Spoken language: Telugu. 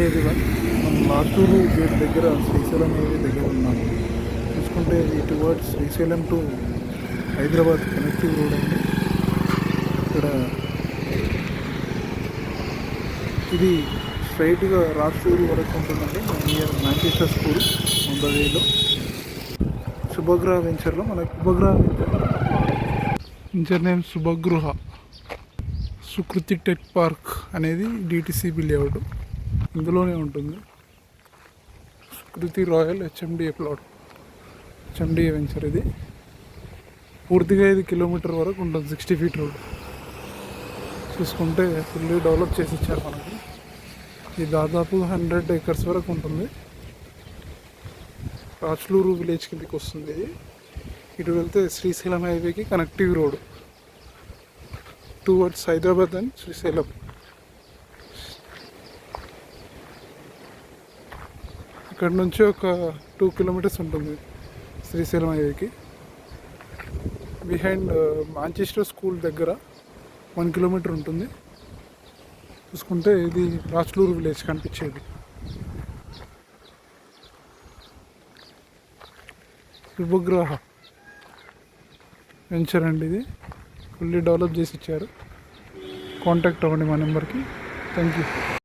ఎవ్రీవన్, మనం లాస్టూరు గేట్ దగ్గర శ్రీశైలం హైవే దగ్గర ఉన్నాము. చూసుకుంటే ఇది towards Srisailam to Hyderabad connective road అండి. ఇక్కడ ఇది స్ట్రైట్గా రాస్టూరు వరకు ఉంటుందండి. నియర్ మాంచెస్టర్ స్కూల్ ముంబైలో శుభగ్రహ వెంచర్లో మనకి venture name Shubhagruha Sukruthi tech park అనేది డిటిసిబి లేఅవుట్ ఇందులోనే ఉంటుంది. Sukruthi royal HMDA plot, HMDA venture. ఇది పూర్తిగా 5 కిలోమీటర్ వరకు ఉంటుంది, 60 ఫీట్ రోడ్. చూసుకుంటే ఫుల్లీ డెవలప్ చేసి ఇచ్చారు మనకి. ఇది దాదాపు 100 ఏకర్స్ వరకు ఉంటుంది. రాచులూరు విలేజ్ కిందకి వస్తుంది. ఇది ఇటు వెళ్తే శ్రీశైలం హైవేకి connective road towards Hyderabad and Srisailam. ఇక్కడ నుంచి ఒక 2 కిలోమీటర్స్ ఉంటుంది శ్రీశైలం హైవేకి. బిహైండ్ మాంచెస్టర్ స్కూల్ దగ్గర 1 కిలోమీటర్ ఉంటుంది. చూసుకుంటే ఇది రాచులూరు విలేజ్ కనిపించేది. శుభగ్రహ వెంచర్ అండి. ఇది ఫుల్లీ డెవలప్ చేసి ఇచ్చారు. కాంటాక్ట్ అవ్వండి మా నెంబర్కి. Thank you.